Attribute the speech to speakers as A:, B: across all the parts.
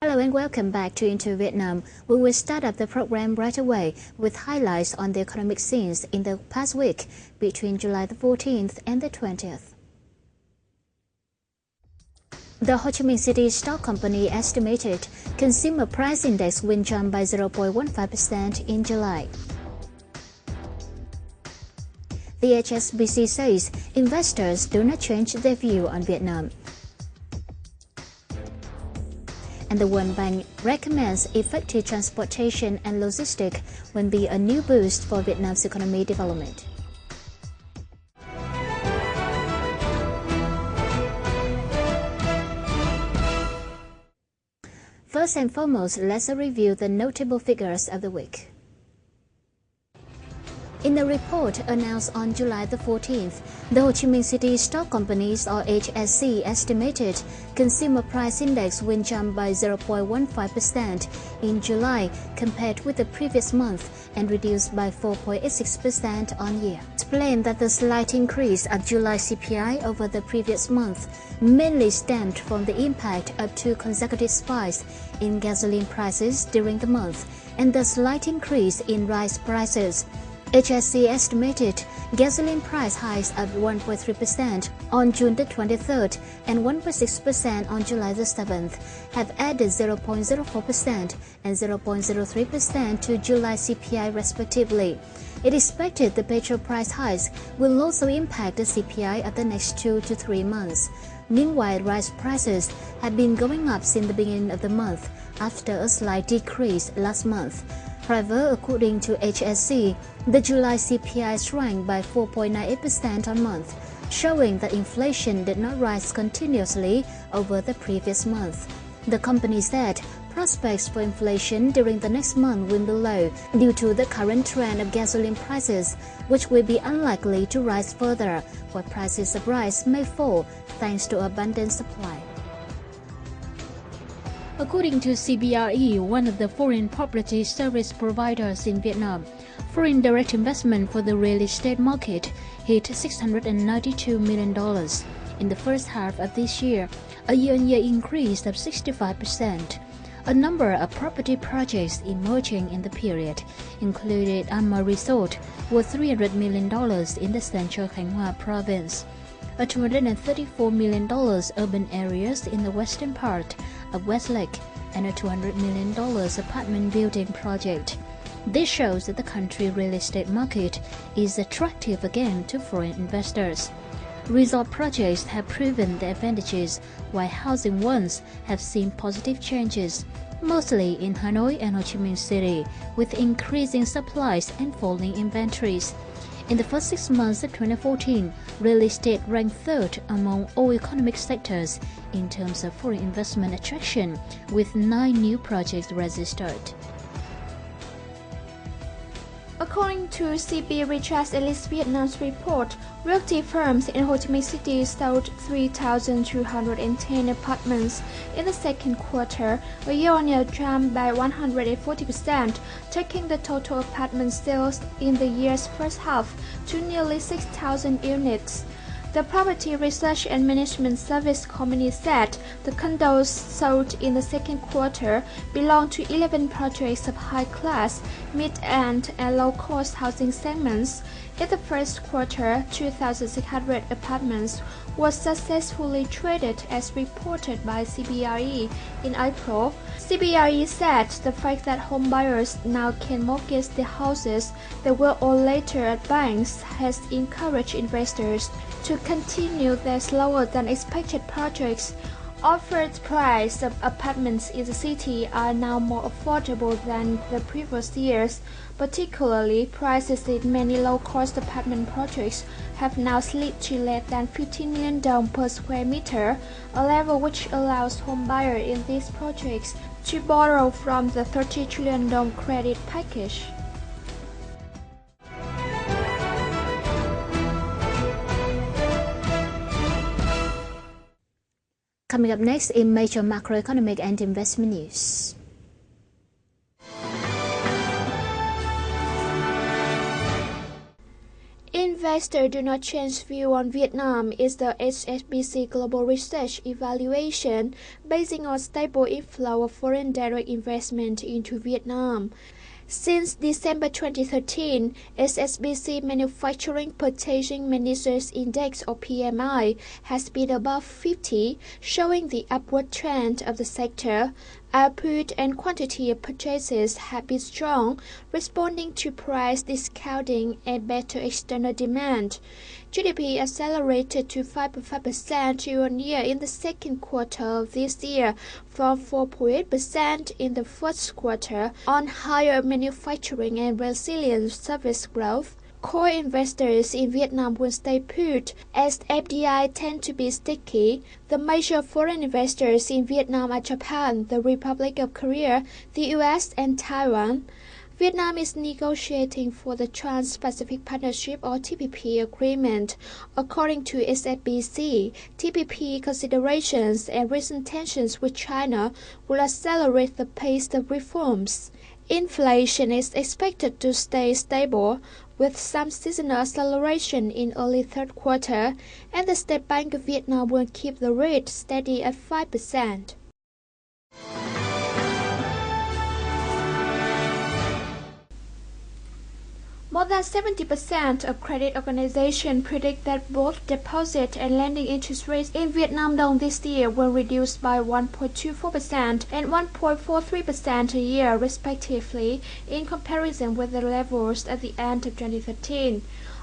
A: Hello and welcome back to Into Vietnam. We will start up the program right away with highlights on the economic scenes in the past week between July the 14th and the 20th. The Ho Chi Minh City Stock Company estimated consumer price index will jump by 0.15% in July. The HSBC says investors do not change their view on Vietnam. And the World Bank recommends effective transportation and logistics will be a new boost for Vietnam's economic development. First and foremost, let's review the notable figures of the week. In the report announced on July the 14th, the Ho Chi Minh City Stock Companies or HSC estimated consumer price index will jump by 0.15% in July compared with the previous month and reduced by 4.86% on year. Explained that the slight increase of July CPI over the previous month mainly stemmed from the impact of two consecutive spikes in gasoline prices during the month and the slight increase in rice prices. HSC estimated gasoline price hikes of 1.3% on June the 23rd and 1.6% on July the 7th have added 0.04% and 0.03% to July CPI respectively. It expected the petrol price hikes will also impact the CPI of the next 2 to 3 months. Meanwhile, rice prices have been going up since the beginning of the month after a slight decrease last month. However, according to HSC, the July CPI shrank by 4.98% on month, showing that inflation did not rise continuously over the previous month. The company said prospects for inflation during the next month will be low due to the current trend of gasoline prices, which will be unlikely to rise further, while prices of rice may fall thanks to abundant supply. According to CBRE, one of the foreign property service providers in Vietnam, foreign direct investment for the real estate market hit $692 million in the first half of this year, a year-on-year increase of 65%. A number of property projects emerging in the period included Amma Resort, worth $300 million in the central Khánh Hòa province, a $234 million urban areas in the western part of Westlake, and a $200 million apartment building project. This shows that the country's real estate market is attractive again to foreign investors. Resort projects have proven their advantages, while housing ones have seen positive changes, mostly in Hanoi and Ho Chi Minh City, with increasing supplies and falling inventories. In the first 6 months of 2014, real estate ranked third among all economic sectors in terms of foreign investment attraction, with 9 new projects registered.
B: According to CB Richards Ellis Vietnam's report, realty firms in Ho Chi Minh City sold 3,210 apartments in the second quarter, a year-on-year jump by 140%, taking the total apartment sales in the year's first half to nearly 6,000 units. The Property Research and Management Service Company said the condos sold in the second quarter belong to 11 projects of high-class, mid-end, and low-cost housing segments. In the first quarter, 2,600 apartments were successfully traded as reported by CBRE in April. CBRE said the fact that home buyers now can mortgage their houses that were owe later at banks has encouraged investors to continue their slower than expected projects. Offered price of apartments in the city are now more affordable than the previous years. Particularly, prices in many low-cost apartment projects have now slipped to less than 15 million dong per square meter, a level which allows home buyers in these projects to borrow from the 30 trillion dong credit package.
A: Coming up next in major macroeconomic and investment news.
B: Investors do not change view on Vietnam is the HSBC Global Research evaluation basing on stable inflow of foreign direct investment into Vietnam. Since December 2013, HSBC Manufacturing Purchasing Managers Index or PMI has been above 50, showing the upward trend of the sector. Output and quantity of purchases have been strong, responding to price discounting and better external demand. GDP accelerated to 5.5% year-on-year in the second quarter of this year from 4.8% in the first quarter on higher manufacturing and resilient service growth. Core investors in Vietnam will stay put as FDI tend to be sticky. The major foreign investors in Vietnam are Japan, the Republic of Korea, the US, and Taiwan. Vietnam is negotiating for the Trans-Pacific Partnership or TPP agreement. According to SFBC, TPP considerations and recent tensions with China will accelerate the pace of reforms. Inflation is expected to stay stable, with some seasonal acceleration in early third quarter, and the State Bank of Vietnam will keep the rate steady at 5%. More than 70% of credit organizations predict that both deposit and lending interest rates in Vietnam Dong this year will reduce by 1.24% and 1.43% a year, respectively, in comparison with the levels at the end of 2013.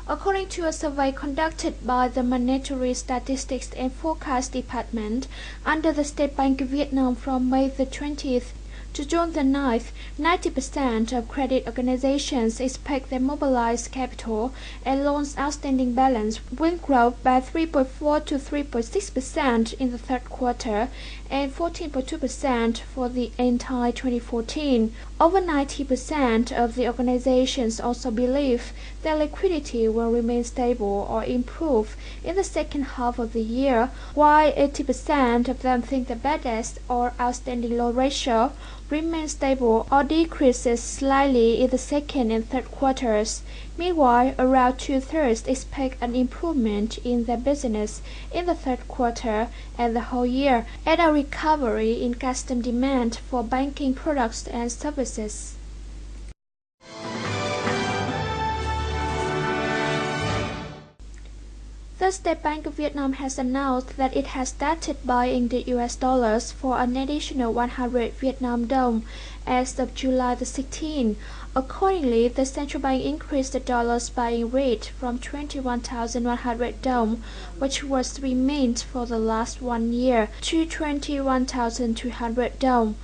B: According to a survey conducted by the Monetary Statistics and Forecast Department under the State Bank of Vietnam from May the 20th to June the 9th, 90% of credit organizations expect their mobilized capital and loans outstanding balance will grow by 3.4 to 3.6% in the third quarter and 14.2% for the entire 2014. Over 90% of the organizations also believe that liquidity will remain stable or improve in the second half of the year, while 80% of them think the bad debts or outstanding loan ratio remains stable or decreases slightly in the second and third quarters. Meanwhile, around two-thirds expect an improvement in their business in the third quarter and the whole year, and a recovery in customer demand for banking products and services. The State Bank of Vietnam has announced that it has started buying the US dollars for an additional 100 Vietnam dong as of July the 16th. Accordingly, the central bank increased the dollar's buying rate from 21,100 dong, which was remained for the last 1 year, to 21,200 dong.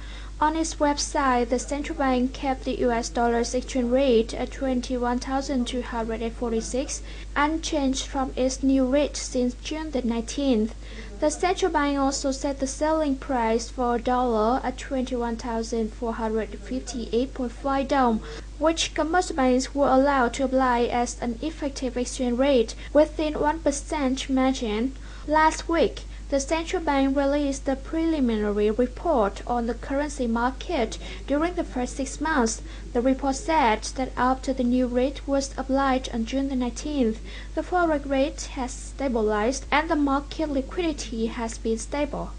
B: On its website, the central bank kept the US dollar's exchange rate at 21,246, unchanged from its new rate since June the 19th. The central bank also set the selling price for a dollar at 21,458.5 dong, which commercial banks were allowed to apply as an effective exchange rate within 1% margin. Last week, the central bank released the preliminary report on the currency market during the first 6 months. The report said that after the new rate was applied on June the 19th, the forex rate has stabilized and the market liquidity has been stable.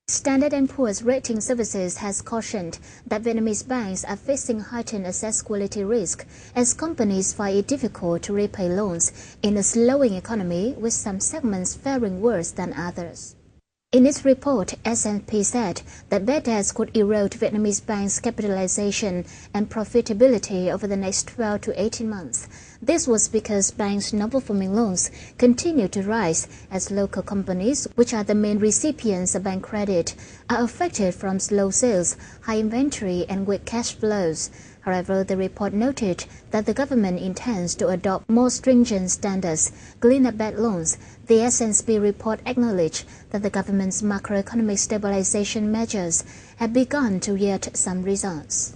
A: Standard & Poor's Rating Services has cautioned that Vietnamese banks are facing heightened asset quality risk as companies find it difficult to repay loans in a slowing economy, with some segments faring worse than others. In its report, S&P said that bad debts could erode Vietnamese banks' capitalization and profitability over the next 12 to 18 months. This was because banks' non-performing loans continue to rise as local companies, which are the main recipients of bank credit, are affected from slow sales, high inventory, and weak cash flows. However, the report noted that the government intends to adopt more stringent standards, clean up bad loans. The S&P report acknowledged that the government's macroeconomic stabilization measures have begun to yield some results.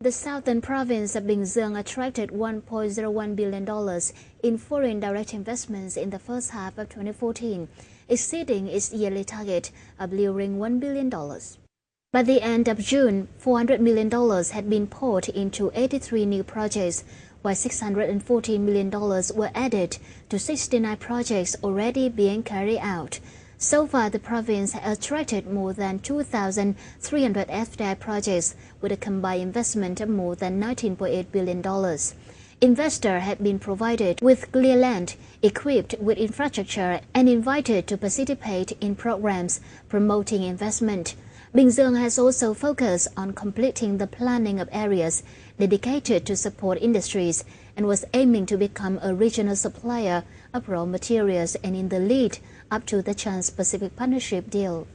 A: The southern province of Bình Dương attracted $1.01 billion in foreign direct investments in the first half of 2014, exceeding its yearly target of luring $1 billion. By the end of June, $400 million had been poured into 83 new projects, while $614 million were added to 69 projects already being carried out. So far, the province has attracted more than 2,300 FDI projects with a combined investment of more than $19.8 billion. Investors have been provided with clear land, equipped with infrastructure, and invited to participate in programs promoting investment. Bình Dương has also focused on completing the planning of areas dedicated to support industries and was aiming to become a regional supplier of raw materials and in the lead up to the Trans-Pacific Partnership deal.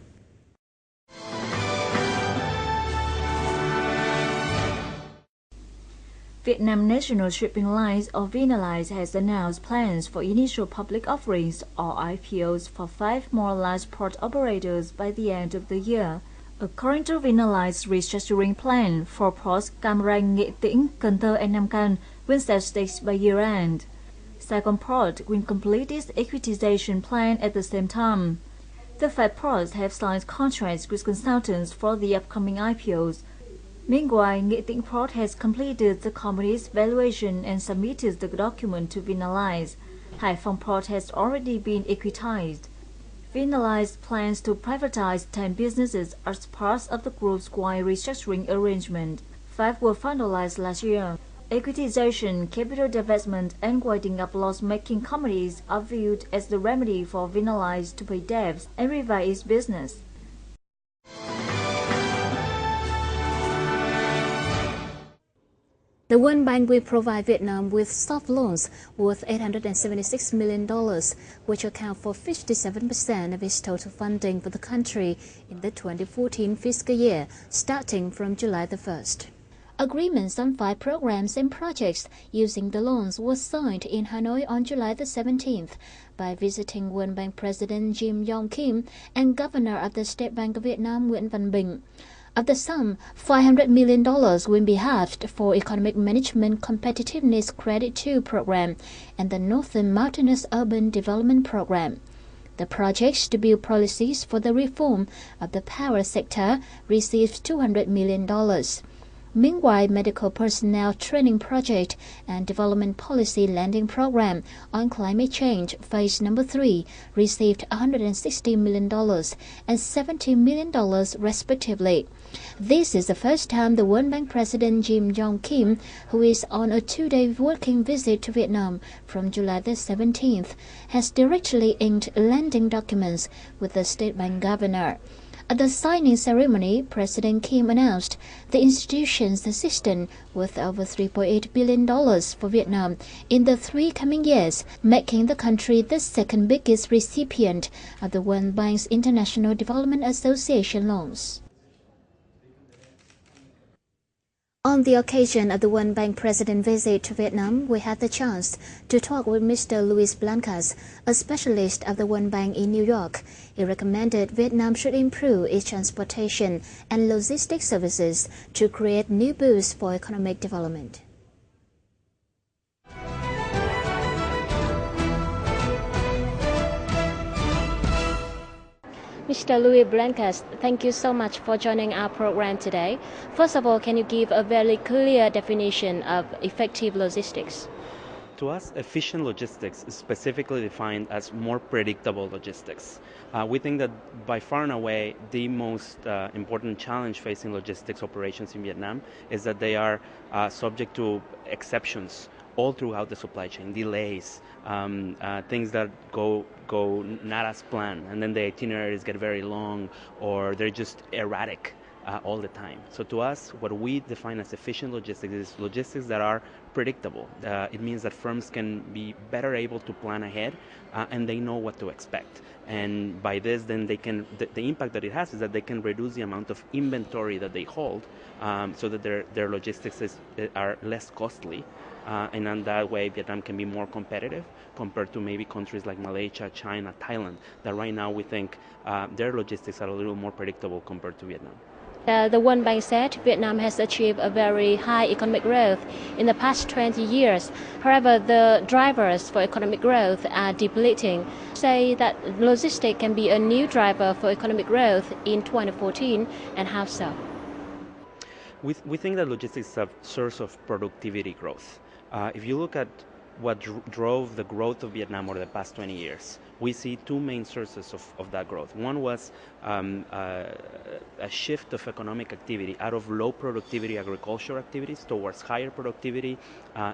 C: Vietnam National Shipping Lines or VNLines has announced plans for initial public offerings or IPOs for 5 more large port operators by the end of the year. According to VNLines restructuring plan, 4 ports Cam Ranh, Nghệ Tĩnh, Cần Thơ and Nam Can will sell stakes by year-end. Saigon Port will complete its equitization plan at the same time. The 5 ports have signed contracts with consultants for the upcoming IPOs. Meanwhile, Nghệ Tĩnh Port has completed the company's valuation and submitted the document to VNLines. Hải Phòng Port has already been equitized. VNLines plans to privatize 10 businesses as part of the group's wide restructuring arrangement. 5 were finalized last year. Equitization, capital divestment, and winding up loss-making companies are viewed as the remedy for VNLines to pay debts and revive its business.
A: The World Bank will provide Vietnam with soft loans worth $876 million, which account for 57% of its total funding for the country in the 2014 fiscal year, starting from July the 1st. Agreements on 5 programs and projects using the loans were signed in Hanoi on July the 17th by visiting World Bank President Jim Yong Kim and Governor of the State Bank of Vietnam Nguyễn Văn Bình. Of the sum, $500 million will be halved for Economic Management Competitiveness Credit 2 program and the Northern Mountainous Urban Development Program. The projects to build policies for the reform of the power sector received $200 million. Meanwhile, Medical Personnel Training Project and Development Policy Lending Program on Climate Change Phase Number 3 received $160 million and $70 million respectively. This is the first time the World Bank President Jim Yong Kim, who is on a 2-day working visit to Vietnam from July the 17th, has directly inked lending documents with the State Bank Governor. At the signing ceremony, President Kim announced the institution's assistance worth over $3.8 billion for Vietnam in the 3 coming years, making the country the second biggest recipient of the World Bank's International Development Association loans. On the occasion of the World Bank President visit to Vietnam, we had the chance to talk with Mr. Luis Blancas, a specialist of the World Bank in New York. He recommended Vietnam should improve its transportation and logistics services to create new boosts for economic development. Mr. Luis Blancas, thank you so much for joining our program today. First of all, can you give a very clear definition of effective logistics?
D: To us, efficient logistics is specifically defined as more predictable logistics. We think that by far and away the most important challenge facing logistics operations in Vietnam is that they are subject to exceptions all throughout the supply chain, delays, things that go not as planned, and then the itineraries get very long or they're just erratic all the time. So to us, what we define as efficient logistics is logistics that are predictable. It means that firms can be better able to plan ahead and they know what to expect. And by this, then they can, the impact that it has is that they can reduce the amount of inventory that they hold so that their logistics are less costly. And in that way, Vietnam can be more competitive compared to maybe countries like Malaysia, China, Thailand, that right now we think their logistics are a little more predictable compared to Vietnam.
A: The World Bank said Vietnam has achieved a very high economic growth in the past 20 years. However, the drivers for economic growth are depleting. Say that logistics can be a new driver for economic growth in 2014, and how so?
D: We think that logistics is a source of productivity growth. If you look at what drove the growth of Vietnam over the past 20 years, we see two main sources of that growth. One was a shift of economic activity out of low productivity agricultural activities towards higher productivity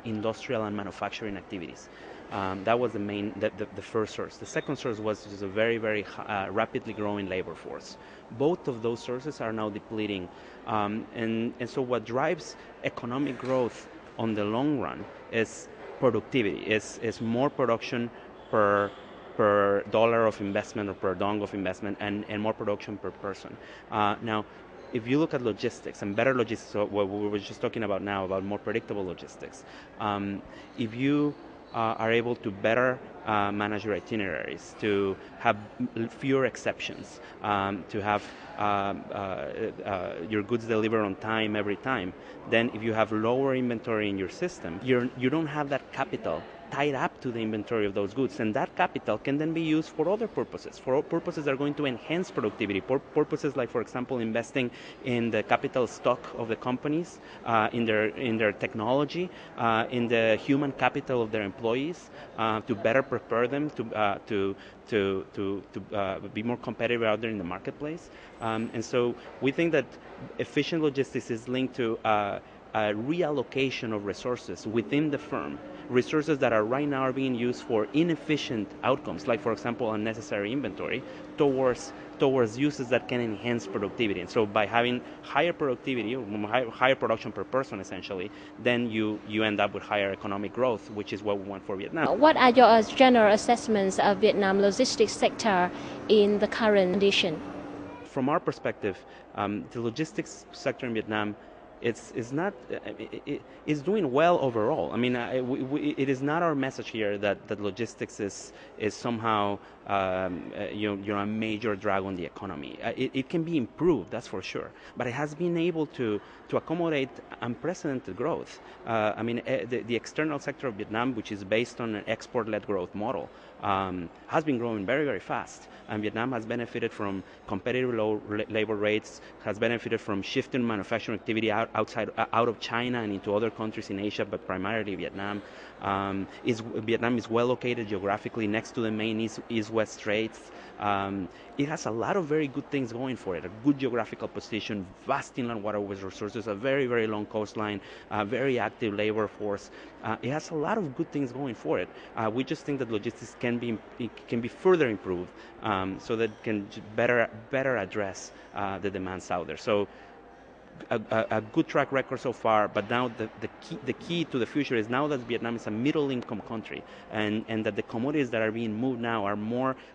D: industrial and manufacturing activities. That was the first source. The second source was just a very rapidly growing labor force. Both of those sources are now depleting, and so what drives economic growth on the long run is productivity, is more production per dollar of investment or per dong of investment, and more production per person. Now, if you look at logistics and better logistics, so what we were just talking about now, about more predictable logistics, if you are able to better manage your itineraries, to have fewer exceptions, to have your goods delivered on time every time, then if you have lower inventory in your system, you don't have that capital tied up to the inventory of those goods, and that capital can then be used for other purposes, that are going to enhance productivity, purposes like, for example, investing in the capital stock of the companies, in their technology, in the human capital of their employees, to better prepare them to be more competitive out there in the marketplace. And so we think that efficient logistics is linked to a reallocation of resources within the firm, resources that are right now are being used for inefficient outcomes, like, for example, unnecessary inventory, towards uses that can enhance productivity. And so by having higher productivity, or higher production per person, essentially, then you end up with higher economic growth, which is what we want for Vietnam.
A: What are your general assessments of Vietnam logistics sector in the current condition?
D: From our perspective, the logistics sector in Vietnam, it's doing well overall. I mean, it is not our message here that logistics is somehow a major drag on the economy. It can be improved, that's for sure, but it has been able to accommodate unprecedented growth. I mean, the external sector of Vietnam, which is based on an export-led growth model, has been growing very fast, and Vietnam has benefited from competitive low labor rates, has benefited from shifting manufacturing activity out of China and into other countries in Asia, but primarily Vietnam. Vietnam is well located geographically next to the main east-west trades. It has a lot of very good things going for it: a good geographical position, vast inland waterways resources, a very long coastline, a very active labor force. It has a lot of good things going for it. We just think that logistics can be further improved, so that it can better address the demands out there. So a good track record so far, but now the key to the future is, now that Vietnam is a middle income country, and that the commodities that are being moved now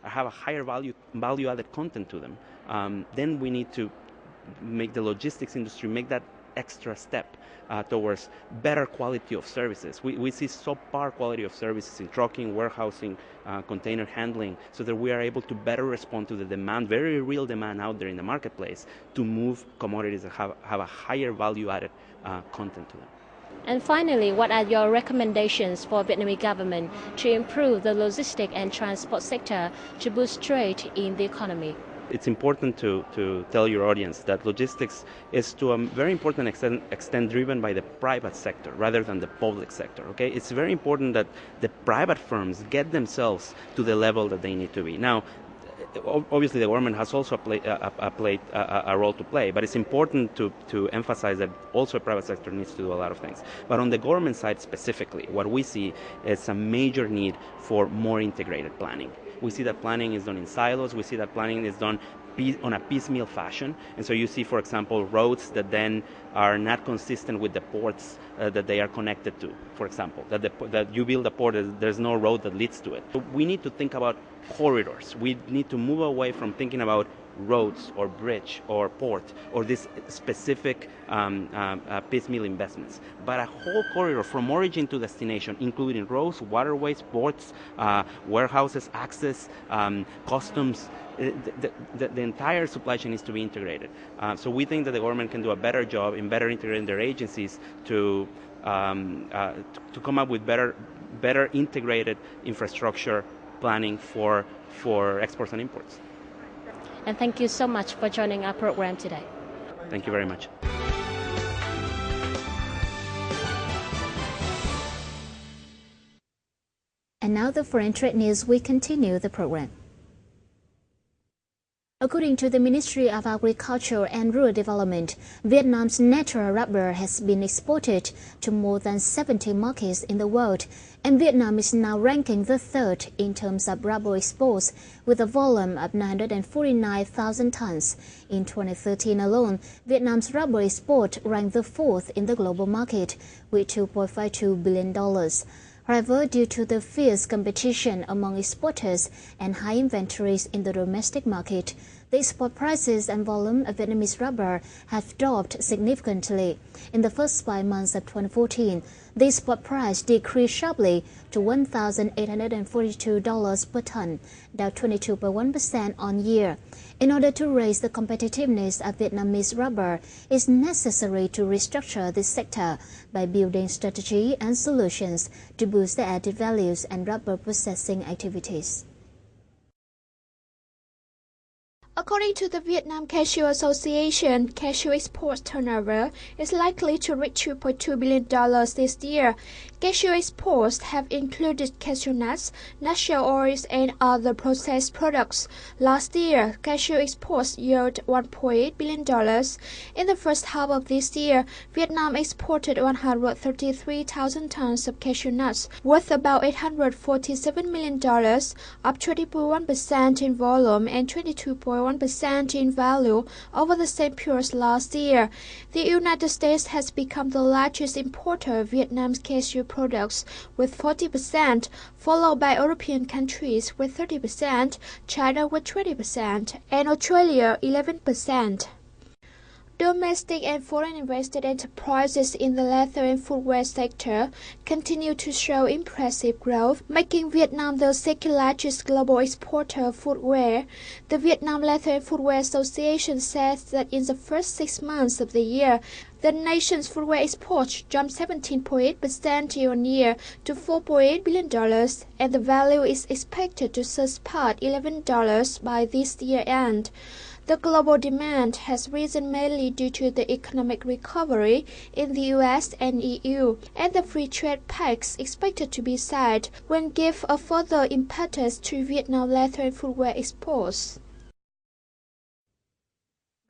D: have a higher value added content to them, then we need to make the logistics industry make that extra step towards better quality of services. We see subpar quality of services in trucking, warehousing, container handling, so that we are able to better respond to the demand, very real demand out there in the marketplace, to move commodities that have a higher value added content to them.
A: And finally, what are your recommendations for Vietnamese government to improve the logistic and transport sector to boost trade in the economy?
D: It's important to tell your audience that logistics is, to a very important extent driven by the private sector rather than the public sector. Okay, it's very important that the private firms get themselves to the level that they need to be. Now, obviously, the government has also a role to play, but it's important to emphasize that also the private sector needs to do a lot of things. But on the government side specifically, what we see is a major need for more integrated planning. We see that planning is done in silos. We see that planning is done on a piecemeal fashion. And so you see, for example, roads that then are not consistent with the ports that they are connected to, for example, that you build a port, there's no road that leads to it. So we need to think about corridors. We need to move away from thinking about roads or bridge or port or this specific piecemeal investments, but a whole corridor from origin to destination, including roads, waterways, ports, warehouses, access, customs. The entire supply chain needs to be integrated. So we think that the government can do a better job in better integrating their agencies to come up with better integrated infrastructure planning for exports and imports.
A: And thank you so much for joining our program today.
D: Thank you very much.
A: And now the foreign trade news, we continue the program. According to the Ministry of Agriculture and Rural Development, Vietnam's natural rubber has been exported to more than 70 markets in the world, and Vietnam is now ranking the third in terms of rubber exports, with a volume of 949,000 tons. In 2013 alone, Vietnam's rubber export ranked the fourth in the global market, with $2.52 billion. However, due to the fierce competition among exporters and high inventories in the domestic market, the export prices and volume of Vietnamese rubber have dropped significantly. In the first 5 months of 2014, the export price decreased sharply to $1,842 per ton, down 22.1% on year. In order to raise the competitiveness of Vietnamese rubber, it's necessary to restructure this sector by building strategy and solutions to boost the added values and rubber processing activities.
B: According to the Vietnam Cashew Association, cashew export turnover is likely to reach $2.2 billion this year. Cashew exports have included cashew nuts, nutshell oils, and other processed products. Last year, cashew exports yielded $1.8 billion. In the first half of this year, Vietnam exported 133,000 tons of cashew nuts, worth about $847 million, up 20.1% in volume and 22.1% in value over the same period last year. The United States has become the largest importer of Vietnam's cashew products with 40%, followed by European countries with 30%, China with 20%, and Australia 11%. Domestic and foreign invested enterprises in the leather and footwear sector continue to show impressive growth, making Vietnam the second largest global exporter of footwear. The Vietnam Leather and Footwear Association says that in the first 6 months of the year, the nation's footwear exports jumped 17.8% year-on-year to $4.8 billion, and the value is expected to surpass $11 by this year-end. The global demand has risen mainly due to the economic recovery in the US and EU, and the free trade pacts expected to be signed will give a further impetus to Vietnam leather and footwear exports.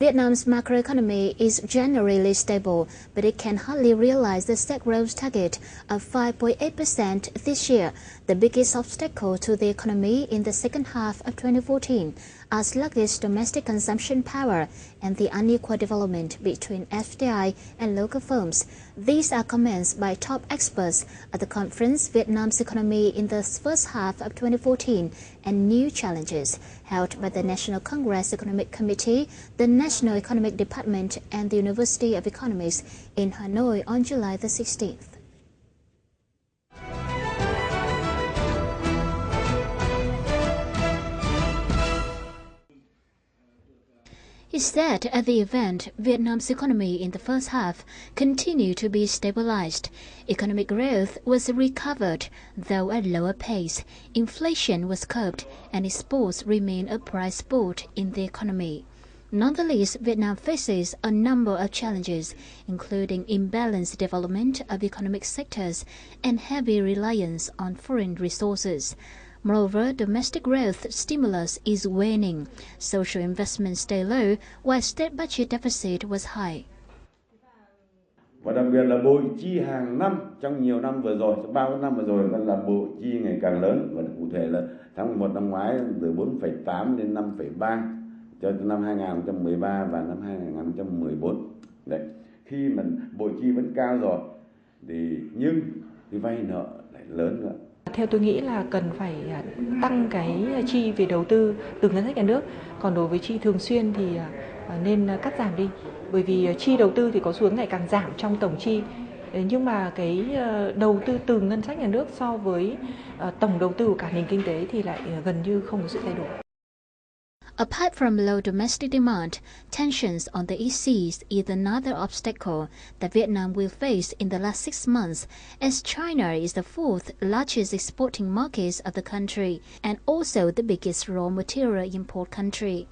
A: Vietnam's macroeconomy is generally stable, but it can hardly realize the set growth target of 5.8% this year. The biggest obstacle to the economy in the second half of 2014 are sluggish domestic consumption power and the unequal development between FDI and local firms. These are comments by top experts at the conference Vietnam's Economy in the first half of 2014 and New Challenges, held by the National Congress Economic Committee, the National Economic Department, and the University of Economics in Hanoi on July the 16th. He said at the event, Vietnam's economy in the first half continued to be stabilized. Economic growth was recovered, though at lower pace. Inflation was curbed, and exports remain a bright spot in the economy. Nonetheless, Vietnam faces a number of challenges, including imbalanced development of economic sectors and heavy reliance on foreign resources. Moreover, domestic growth stimulus is waning, social investments stay low, while state budget deficit was high.
E: Và đặc biệt là bộ chi hàng năm trong nhiều năm vừa rồi, trong 3 năm vừa rồi là bộ chi ngày càng lớn, và cụ thể là tháng 11 năm ngoái từ 4,8 đến 5,3 cho năm 2013 và năm 2014. Đấy. Khi mà bộ chi vẫn cao rồi thì nhưng cái vay nợ lại lớn nữa.
F: Theo tôi nghĩ là cần phải tăng cái chi về đầu tư từ ngân sách nhà nước, còn đối với chi thường xuyên thì nên cắt giảm đi, bởi vì chi đầu tư thì có xu hướng ngày càng giảm trong tổng chi, nhưng mà cái đầu tư từ ngân sách nhà nước so với tổng đầu tư của cả nền kinh tế thì lại gần như không có sự thay đổi.
A: Apart from low domestic demand, tensions on the East Seas is another obstacle that Vietnam will face in the last 6 months, as China is the fourth largest exporting market of the country and also the biggest raw material import country.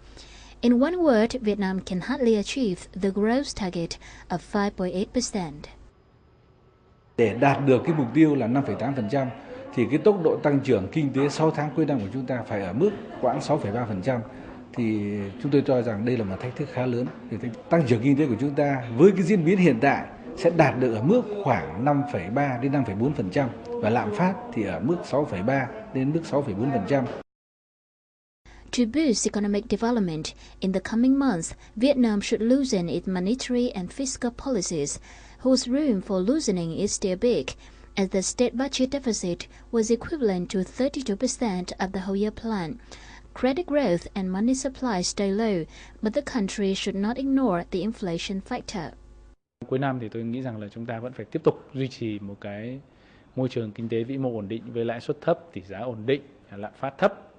A: In one word, Vietnam can hardly achieve the growth target of 5.8%.
G: Để đạt được cái mục tiêu là 5,8% thì cái tốc độ tăng trưởng kinh tế 6 tháng cuối năm của chúng ta phải ở mức khoảng 6,3%. Thì chúng tôi cho rằng đây là một thách thức khá lớn. Thì tăng trưởng kinh tế của chúng ta với cái diễn biến hiện tại sẽ đạt được ở mức khoảng 5,3 đến 5,4% và lạm phát thì ở mức 6,3 đến mức 6,4%.
A: To boost economic development, in the coming months, Vietnam should loosen its monetary and fiscal policies, whose room for loosening is still big, as the state budget deficit was equivalent to 32% of the whole year plan. Credit growth and money supply stay low, but the country should not ignore the inflation factor.
H: Cuối năm thì tôi nghĩ rằng là chúng ta vẫn phải tiếp tục duy trì một cái môi trường kinh tế vĩ mô ổn định với lãi suất thấp, tỷ giá ổn định, lạm phát thấp.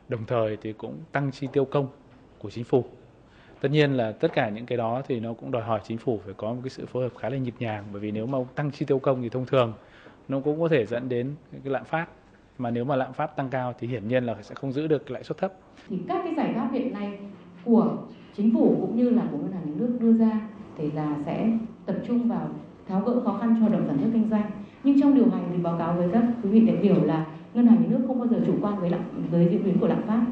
H: Đồng thời thì cũng tăng chi tiêu công của chính phủ. Tất nhiên là tất cả những cái đó thì nó cũng đòi hỏi chính phủ phải có một cái sự phối hợp khá là nhịp nhàng, bởi vì nếu mà tăng chi tiêu công thì thông thường nó cũng có thể dẫn đến cái lạm phát. Mà nếu mà lạm phát tăng cao thì hiển nhiên là sẽ không giữ được cái lãi suất thấp.
I: Thì các cái giải pháp hiện nay của chính phủ cũng như là của ngân hàng nhà nước đưa ra thì là sẽ tập trung vào tháo gỡ khó khăn cho hoạt động sản xuất kinh doanh. Nhưng trong điều hành thì báo cáo với các quý vị đại biểu là ngân hàng nhà nước không bao giờ chủ quan với diễn biến của lạm phát.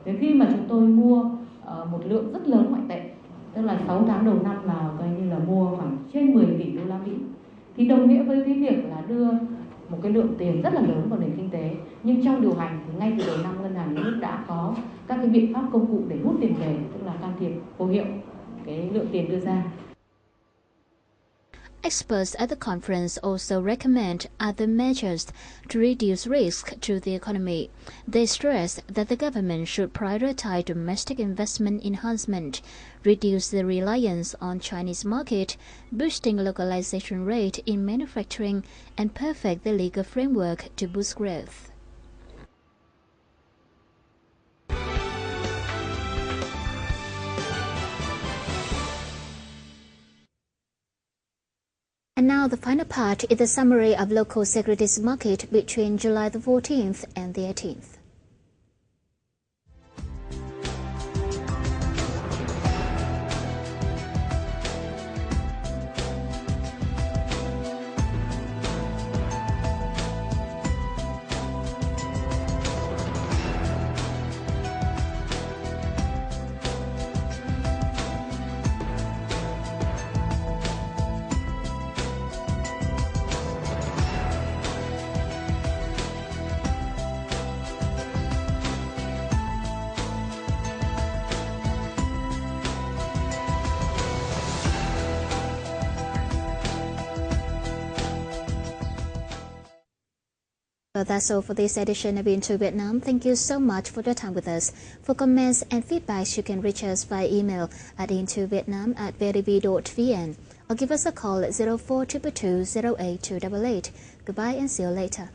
I: Thế khi mà chúng tôi mua một lượng rất lớn ngoại tệ, tức là 6 tháng đầu năm là coi như là mua khoảng trên 10 tỷ đô la Mỹ, thì đồng nghĩa với cái việc là đưa một cái lượng tiền rất là lớn vào nền kinh tế. Nhưng trong điều hành thì ngay từ đầu năm ngân hàng nhà nước đã có các cái biện pháp công cụ để hút tiền về, tức là can thiệp vô hiệu cái lượng tiền đưa ra.
A: Experts at the conference also recommend other measures to reduce risk to the economy. They stress that the government should prioritize domestic investment enhancement, reduce the reliance on Chinese market, boosting localization rate in manufacturing, and perfect the legal framework to boost growth. And now the final part is the summary of local securities market between July the 14th and the 18th. Well, that's all for this edition of Into Vietnam. Thank you so much for your time with us. For comments and feedbacks, you can reach us via email at intovietnam@vitv.vn or give us a call at 0422 08288. Goodbye and see you later.